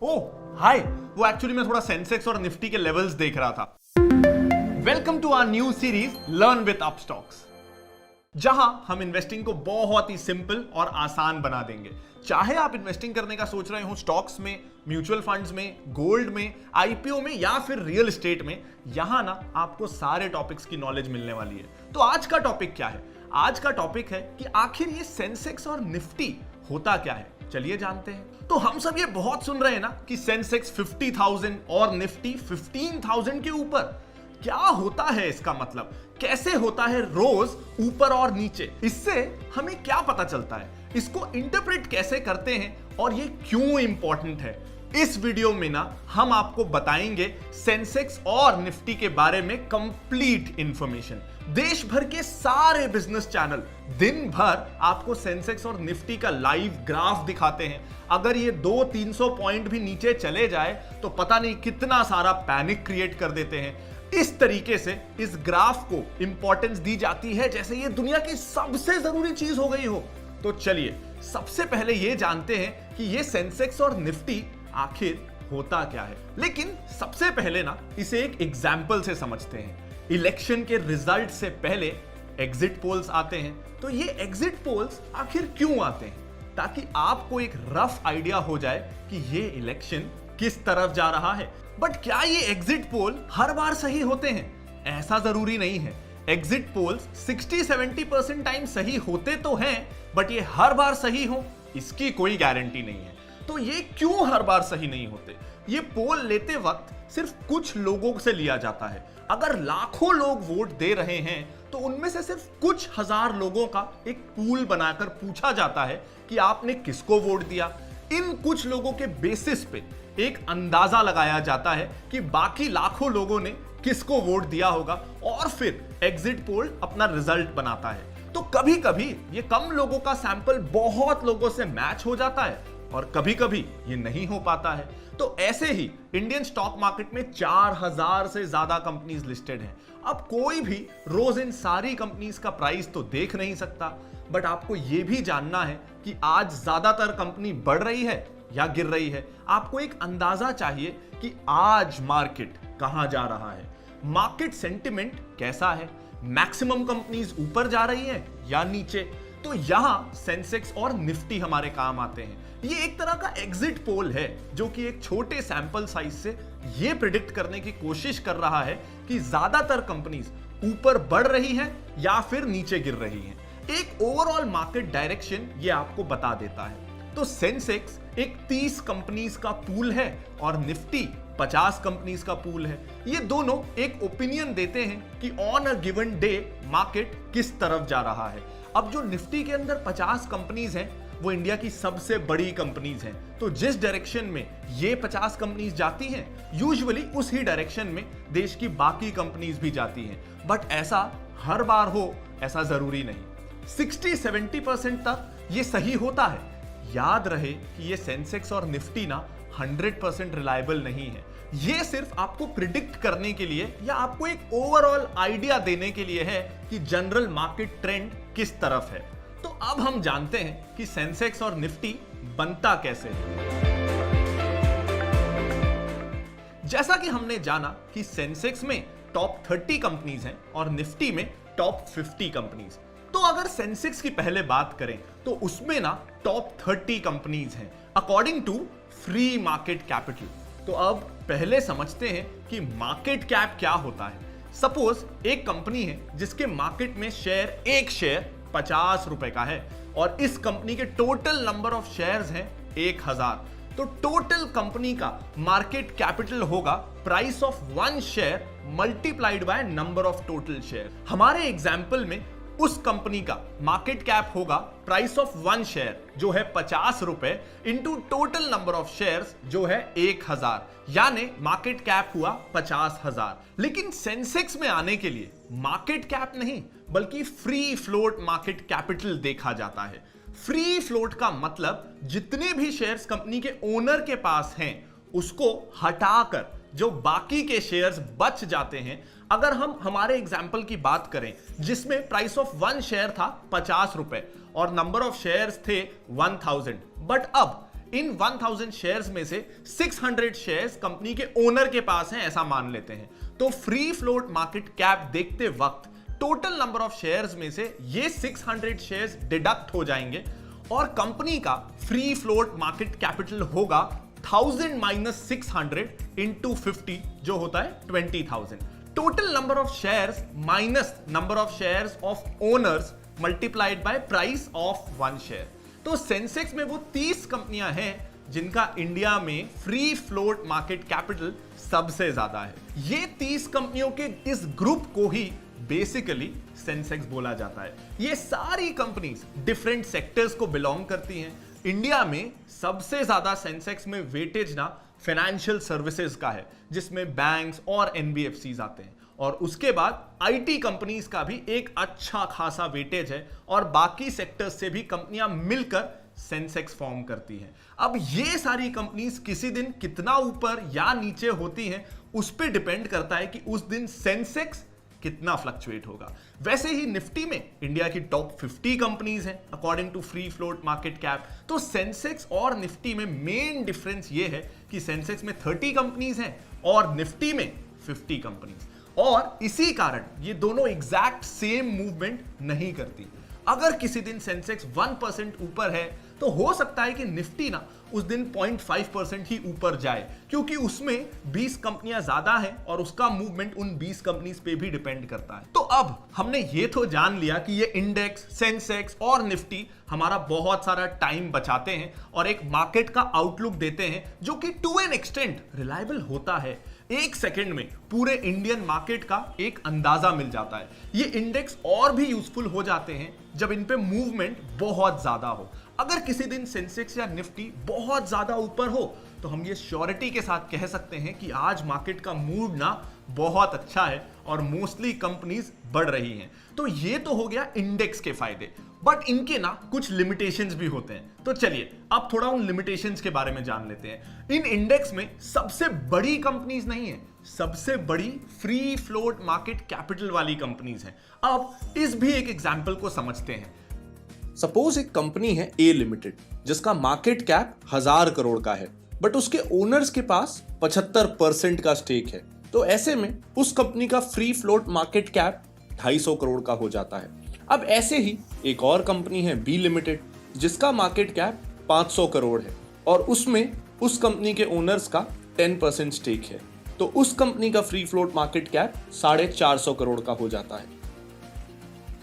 ओह हाय, वो एक्चुअली मैं थोड़ा सेंसेक्स और निफ्टी के लेवल्स देख रहा था। Welcome to our new series learn with Upstox, जहां हम इन्वेस्टिंग को बहुत ही सिंपल और आसान बना देंगे। चाहे आप इन्वेस्टिंग करने का सोच रहे हो स्टॉक्स में, म्यूचुअल फंड्स में, गोल्ड में, आईपीओ में या फिर रियल एस्टेट में, यहां ना आपको सारे टॉपिक्स की नॉलेज मिलने वाली है। तो आज का टॉपिक क्या है? आज का टॉपिक है कि आखिर ये सेंसेक्स और निफ्टी होता क्या है। चलिए जानते हैं। तो हम सब ये बहुत सुन रहे हैं ना कि सेंसेक्स 50,000 और निफ्टी 15,000 के ऊपर। क्या होता है इसका मतलब? कैसे होता है रोज ऊपर और नीचे? इससे हमें क्या पता चलता है? इसको इंटरप्रेट कैसे करते हैं और ये क्यों इंपॉर्टेंट है? इस वीडियो में ना हम आपको बताएंगे सेंसेक्स और निफ्टी के बारे में कंप्लीट इंफॉर्मेशन। देश भर के सारे बिजनेस चैनल दिन भर आपको सेंसेक्स और निफ्टी का लाइव ग्राफ दिखाते हैं। अगर ये 200-300 पॉइंट भी नीचे चले जाए तो पता नहीं कितना सारा पैनिक क्रिएट कर देते हैं। इस तरीके से इस ग्राफ को इंपॉर्टेंस दी जाती है जैसे ये दुनिया की सबसे जरूरी चीज हो गई हो। तो चलिए सबसे पहले ये जानते हैं कि ये सेंसेक्स और निफ्टी आखिर होता क्या है। लेकिन सबसे पहले ना इसे एक एग्जाम्पल से समझते हैं। इलेक्शन के रिजल्ट से पहले एग्जिट पोल्स आते हैं। तो ये एग्जिट पोल्स आखिर क्यों आते हैं? ताकि आपको एक रफ आइडिया हो जाए कि ये इलेक्शन किस तरफ जा रहा है। बट क्या ये एग्जिट पोल हर बार सही होते हैं? ऐसा जरूरी नहीं है। एग्जिट पोल्स 60-70% टाइम सही होते तो हैं, बट ये हर बार सही हो इसकी कोई गारंटी नहीं है। तो ये क्यों हर बार सही नहीं होते? ये पोल लेते वक्त सिर्फ कुछ लोगों से लिया जाता है। अगर लाखों लोग वोट दे रहे हैं तो उनमें से सिर्फ कुछ हजार लोगों का एक पूल बनाकर पूछा जाता है कि आपने किसको वोट दिया। इन कुछ लोगों के बेसिस पे एक अंदाजा लगाया जाता है कि बाकी लाखों लोगों ने किसको वोट दिया होगा और फिर एग्जिट पोल अपना रिजल्ट बनाता है। तो कभी कभी ये कम लोगों का सैंपल बहुत लोगों से मैच हो जाता है और कभी कभी ये नहीं हो पाता है। तो ऐसे ही इंडियन स्टॉक मार्केट में 4000 से ज्यादा कंपनीज लिस्टेड हैं। अब कोई भी रोज इन सारी कंपनीज का प्राइस तो देख नहीं सकता, बट आपको यह भी जानना है कि आज ज्यादातर कंपनी बढ़ रही है या गिर रही है। आपको एक अंदाजा चाहिए कि आज मार्केट कहां जा रहा है, मार्केट सेंटिमेंट कैसा है, मैक्सिमम कंपनीज ऊपर जा रही है या नीचे। तो यहां सेंसेक्स और निफ्टी हमारे काम आते हैं। ये एक तरह का एग्जिट पोल है जो कि एक छोटे सैंपल साइज से ये प्रिडिक्ट करने की कोशिश कर रहा है कि ज्यादातर कंपनीज ऊपर बढ़ रही हैं या फिर नीचे गिर रही हैं। एक ओवरऑल मार्केट डायरेक्शन ये आपको बता देता है। तो सेंसेक्स एक 30 कंपनीज का पूल है और निफ्टी 50 कंपनीज का पूल है। ये दोनों एक ओपिनियन देते हैं कि on a given day market किस तरफ जा रहा है। अब जो निफ्टी के अंदर 50 कंपनीज हैं वो इंडिया की सबसे बड़ी कंपनीज हैं। तो जिस डायरेक्शन में ये 50 कंपनीज जाती हैं यूजुअली उस ही डायरेक्शन में देश की बाकी कंपनीज भी जाती हैं। बट ऐसा हर बार हो ऐसा जरूरी नहीं। 60-70% तक ये सही होता है। याद रहे कि ये सेंसेक्स और निफ्टी ना 100% रिलायबल नहीं है। ये सिर्फ आपको प्रिडिक्ट करने के लिए या आपको एक ओवरऑल आइडिया देने के लिए है कि जनरल मार्केट ट्रेंड किस तरफ है। तो अब हम जानते हैं कि सेंसेक्स और निफ्टी बनता कैसे है। जैसा कि हमने जाना कि सेंसेक्स में टॉप 30 कंपनीज हैं और निफ्टी में टॉप 50 कंपनीज। तो अगर सेंसेक्स की पहले बात करें तो उसमें ना टॉप 30 कंपनीज हैं according to free market capital. तो अब पहले समझते हैं कि मार्केट कैप क्या होता है। सपोज एक कंपनी है जिसके मार्केट में एक शेयर 50 रुपए का है और इस कंपनी के टोटल नंबर ऑफ शेयर्स हैं 1000। तो टोटल कंपनी का मार्केट कैपिटल होगा price of one share multiplied by number of total share. हमारे एग्जाम्पल में उस कंपनी का मार्केट कैप होगा प्राइस ऑफ वन शेयर जो है 50 रुपए into total number of shares जो है 1000, यानी मार्केट कैप हुआ 50,000। लेकिन सेंसेक्स में आने के लिए मार्केट कैप नहीं बल्कि फ्री फ्लोट मार्केट कैपिटल देखा जाता है। फ्री फ्लोट का मतलब जितने भी शेयर्स कंपनी के ओनर के पास हैं उसको हटाकर जो बाकी के शेयर्स बच जाते हैं। अगर हम हमारे एग्जाम्पल की बात करें जिसमें प्राइस ऑफ वन शेयर था 50 रुपए और नंबर ऑफ शेयर्स थे 1000, बट अब इन 1000 शेयर्स में से 600 शेयर्स कंपनी के ओनर के पास हैं, ऐसा मान लेते हैं। तो फ्री फ्लोट मार्केट कैप देखते वक्त टोटल नंबर ऑफ शेयर्स में से ये 600 शेयर्स डिडक्ट हो जाएंगे और कंपनी का फ्री फ्लोट मार्केट कैपिटल होगा 1000 माइनस 600 इंटू 50 जो होता है 20,000। Total number of shares minus number of shares of owners multiplied by price of one share. तो सेंसेक्स में वो 30 कंपनियां हैं जिनका इंडिया में फ्री फ्लोट मार्केट कैपिटल सबसे ज्यादा है। ये 30 कंपनियों के इस ग्रुप को ही बेसिकली सेंसेक्स बोला जाता है। ये सारी कंपनीज डिफरेंट सेक्टर्स को बिलोंग करती हैं। इंडिया में सबसे ज्यादा सेंसेक्स में वेटेज ना फाइनेंशियल सर्विसेज का है, जिसमें बैंक्स और एनबीएफसीज आते हैं, और उसके बाद आईटी कंपनीज का भी एक अच्छा खासा वेटेज है, और बाकी सेक्टर्स से भी कंपनियां मिलकर सेंसेक्स फॉर्म करती हैं। अब ये सारी कंपनीज किसी दिन कितना ऊपर या नीचे होती हैं उस पर डिपेंड करता है कि उस दिन सेंसेक्स कितना फ्लक्चुएट होगा। वैसे ही निफ्टी में इंडिया की टॉप 50 कंपनीज हैं according to free float market cap. तो सेंसेक्स और निफ्टी में मेन डिफरेंस ये है कि सेंसेक्स में 30 कंपनीज हैं और निफ्टी में 50 कंपनीज, और इसी कारण ये दोनों एग्जैक्ट सेम मूवमेंट नहीं करती। अगर किसी दिन सेंसेक्स 1% ऊपर है तो हो सकता है कि निफ्टी ना उस दिन 0.5% ही ऊपर जाए, क्योंकि उसमें 20 कंपनियां ज्यादा हैं और उसका मूवमेंट उन 20 कंपनीज पे भी डिपेंड करता है। तो अब हमने ये तो जान लिया कि ये इंडेक्स, सेंसेक्स और निफ्टी हमारा बहुत सारा टाइम बचाते हैं और एक मार्केट का आउटलुक देते हैं जो कि टू एन एक्सटेंट रिलायबल होता है। एक सेकंड में पूरे इंडियन मार्केट का एक अंदाजा मिल जाता है। ये इंडेक्स और भी यूजफुल हो जाते हैं जब इन पे मूवमेंट बहुत ज्यादा हो। अगर किसी दिन सेंसेक्स या निफ्टी बहुत ज्यादा ऊपर हो तो हम ये श्योरिटी के साथ कह सकते हैं कि आज मार्केट का मूड ना बहुत अच्छा है और मोस्टली कंपनीज बढ़ रही हैं। तो ये तो हो गया इंडेक्स के फायदे, बट इनके ना कुछ लिमिटेशंस भी होते हैं। तो चलिए अब थोड़ा उन लिमिटेशंस के बारे में जान लेते हैं। इन इंडेक्स में सबसे बड़ी कंपनीज नहीं है, सबसे बड़ी फ्री फ्लोट मार्केट कैपिटल वाली कंपनीज हैं। अब इस भी एक एग्जांपल को समझते हैं। सपोज एक कंपनी है ए लिमिटेड जिसका मार्केट कैप 1000 करोड़ का है, बट उसके ओनर्स के पास 75% का स्टेक है। तो ऐसे में उस कंपनी का free float market cap 250 crore का हो जाता है। अब ऐसे ही एक और कंपनी है बी लिमिटेड जिसका मार्केट कैप 500 करोड़ है और उसमें उस कंपनी के ओनर्स का 10% स्टेक है। तो उस कंपनी का free float market cap 450 crore का हो जाता है।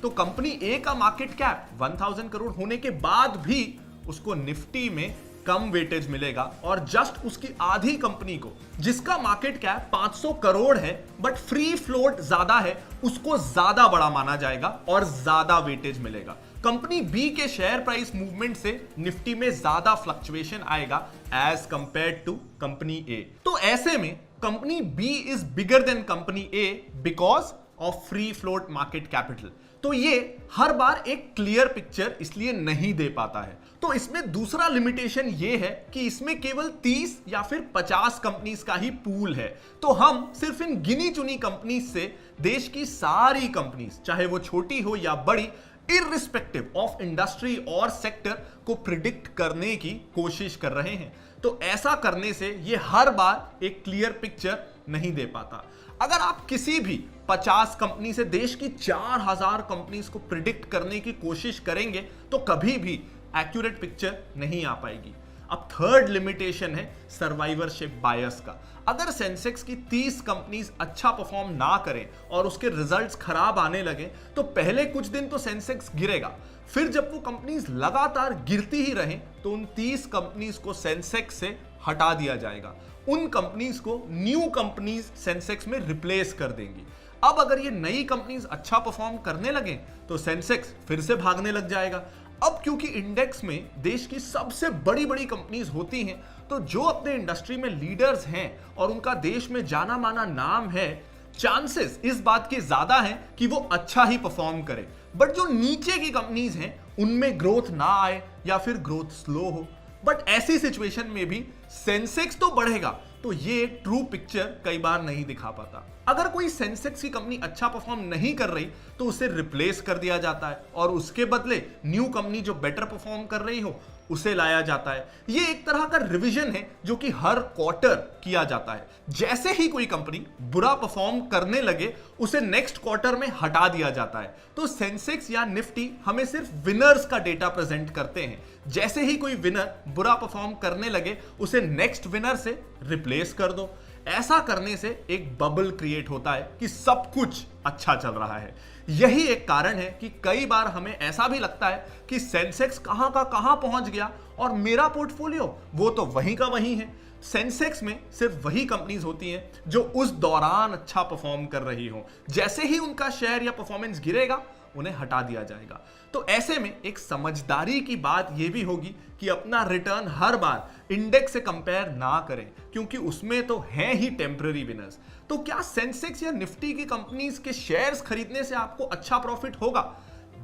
तो कंपनी ए का मार्केट कैप 1000 करोड़ होने के बाद भी उसको निफ्टी में कम वेटेज मिलेगा, और जस्ट उसकी आधी कंपनी को जिसका मार्केट कैप 500 करोड़ है बट फ्री फ्लोट ज्यादा है उसको ज्यादा बड़ा माना जाएगा और ज्यादा वेटेज मिलेगा। कंपनी बी के शेयर प्राइस मूवमेंट से निफ्टी में ज्यादा फ्लक्चुएशन आएगा as compared to company A. तो ऐसे में company B is bigger than company A because of free float market capital. तो ये हर बार एक क्लियर पिक्चर इसलिए नहीं दे पाता है। तो इसमें दूसरा लिमिटेशन ये है कि इसमें केवल 30 या फिर 50 कंपनीज का ही पूल है। तो हम सिर्फ इन गिनी चुनी कंपनीज से देश की सारी कंपनीज, चाहे वो छोटी हो या बड़ी, इररिस्पेक्टिव ऑफ इंडस्ट्री और सेक्टर को प्रिडिक्ट करने की कोशिश कर रहे हैं। तो ऐसा करने से ये हर बार एक क्लियर पिक्चर नहीं दे पाता। अगर आप किसी भी 50 कंपनी से देश की 4000 कंपनीज को प्रिडिक्ट करने की कोशिश करेंगे तो कभी भी एक्यूरेट पिक्चर नहीं आ पाएगी। अब थर्ड लिमिटेशन है सर्वाइवरशिप बायस का। अगर सेंसेक्स की 30 कंपनीज अच्छा परफॉर्म ना करें और उसके रिजल्ट्स खराब आने लगे तो पहले कुछ दिन तो सेंसेक्स गिरेगा, फिर जब वो कंपनीज लगातार गिरती ही रहें तो उन 30 कंपनीज को सेंसेक्स से हटा दिया जाएगा। उन कंपनीज को न्यू कंपनीज सेंसेक्स में रिप्लेस कर देंगी। अब अगर ये नई कंपनीज अच्छा परफॉर्म करने लगे तो सेंसेक्स फिर से भागने लग जाएगा। अब क्योंकि इंडेक्स में देश की सबसे बड़ी बड़ी कंपनीज होती हैं, तो जो अपने इंडस्ट्री में लीडर्स हैं और उनका देश में जाना माना नाम है, चांसेस इस बात के ज्यादा हैं कि वो अच्छा ही परफॉर्म करे। बट जो नीचे की कंपनीज हैं उनमें ग्रोथ ना आए या फिर ग्रोथ स्लो हो। बट ऐसी सिचुएशन में भी सेंसेक्स तो बढ़ेगा, तो ये ट्रू पिक्चर कई बार नहीं दिखा पाता। अगर कोई सेंसेक्स की कंपनी अच्छा परफॉर्म नहीं कर रही तो उसे रिप्लेस कर दिया जाता है और उसके बदले न्यू कंपनी जो बेटर परफॉर्म कर रही हो उसे लाया जाता है। ये एक तरह का रिवीजन है जो कि हर क्वार्टर किया जाता है। जैसे ही कोई कंपनी बुरा परफॉर्म करने लगे उसे नेक्स्ट क्वार्टर में हटा दिया जाता है। तो सेंसेक्स या निफ्टी हमें सिर्फ विनर्स का डेटा प्रेजेंट करते हैं। जैसे ही कोई विनर बुरा परफॉर्म करने लगे उसे नेक्स्ट विनर से रिप्लेस कर दो। ऐसा करने से एक बबल क्रिएट होता है कि सब कुछ अच्छा चल रहा है। यही एक कारण है कि कई बार हमें ऐसा भी लगता है कि सेंसेक्स कहां का कहां पहुंच गया और मेरा पोर्टफोलियो वो तो वहीं का वहीं है। सेंसेक्स में सिर्फ वही कंपनीज होती हैं जो उस दौरान अच्छा परफॉर्म कर रही हो। जैसे ही उनका शेयर या परफॉर्मेंस गिरेगा उन्हें हटा दिया जाएगा। तो ऐसे में एक समझदारी की बात यह भी होगी कि अपना रिटर्न हर बार इंडेक्स से कंपेयर ना करें, क्योंकि उसमें तो हैं ही टेम्पररी विनर्स। तो क्या सेंसेक्स या निफ्टी की कंपनीज के शेयर्स खरीदने से आपको अच्छा प्रॉफिट होगा?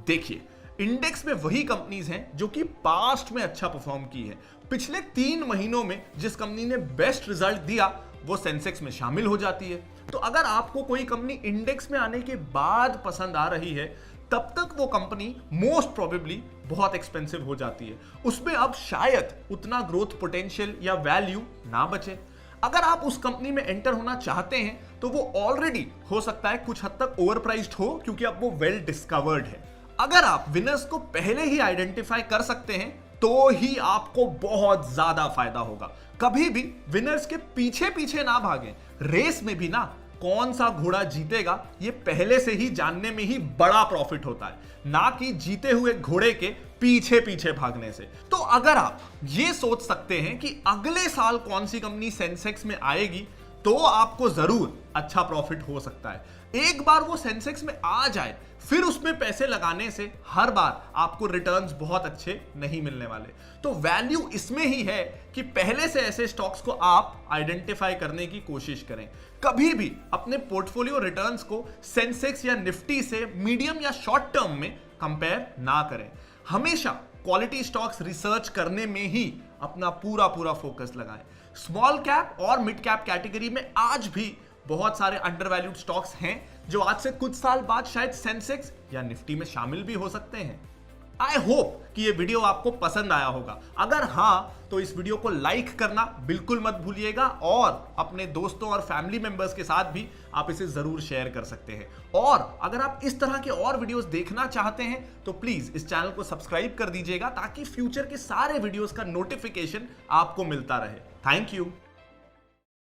देखिए, इंडेक्स में वही कंपनीज हैं जो कि पास्ट में अच्छा परफॉर्म की है। पिछले 3 महीनों में जिस कंपनी ने बेस्ट रिजल्ट दिया वो सेंसेक्स में शामिल हो जाती है। तो अगर आपको कोई कंपनी इंडेक्स में आने के बाद पसंद आ रही है तब तक वो कंपनी मोस्ट प्रोबेबली बहुत एक्सपेंसिव हो जाती है। उसमें अब शायद उतना ग्रोथ पोटेंशियल या वैल्यू ना बचे। अगर आप उस कंपनी में एंटर होना चाहते हैं तो वो ऑलरेडी हो सकता है कुछ हद तक ओवर प्राइस्ड हो, क्योंकि अब वो वेल डिस्कवर्ड है। अगर आप विनर्स को पहले ही आइडेंटिफाई कर सकते हैं तो ही आपको बहुत ज्यादा फायदा होगा। कभी भी विनर्स के पीछे पीछे ना भागें। रेस में भी ना कौन सा घोड़ा जीतेगा ये पहले से ही जानने में ही बड़ा प्रॉफिट होता है, ना कि जीते हुए घोड़े के पीछे पीछे भागने से। तो अगर आप ये सोच सकते हैं कि अगले साल कौन सी कंपनी सेंसेक्स में आएगी तो आपको जरूर अच्छा प्रॉफिट हो सकता है। एक बार वो सेंसेक्स में आ जाए फिर उसमें पैसे लगाने से हर बार आपको रिटर्न्स बहुत अच्छे नहीं मिलने वाले। तो वैल्यू इसमें ही है कि पहले से ऐसे स्टॉक्स को आप आइडेंटिफाई करने की कोशिश करें। कभी भी अपने पोर्टफोलियो रिटर्न्स को सेंसेक्स या निफ्टी से मीडियम या शॉर्ट टर्म में कंपेयर ना करें। हमेशा क्वालिटी स्टॉक्स रिसर्च करने में ही अपना पूरा फोकस लगाएं। स्मॉल कैप और मिड कैप कैटेगरी में आज भी बहुत सारे अंडरवैल्यूड स्टॉक्स हैं जो आज से कुछ साल बाद शायद सेंसेक्स या निफ्टी में शामिल भी हो सकते हैं। आई होप कि ये वीडियो आपको पसंद आया होगा। अगर हाँ तो इस वीडियो को लाइक करना बिल्कुल मत भूलिएगा और अपने दोस्तों और फैमिली मेंबर्स के साथ भी आप इसे जरूर शेयर कर सकते हैं। और अगर आप इस तरह के और वीडियोस देखना चाहते हैं तो प्लीज इस चैनल को सब्सक्राइब कर दीजिएगा ताकि फ्यूचर के सारे वीडियोस का नोटिफिकेशन आपको मिलता रहे। Thank you.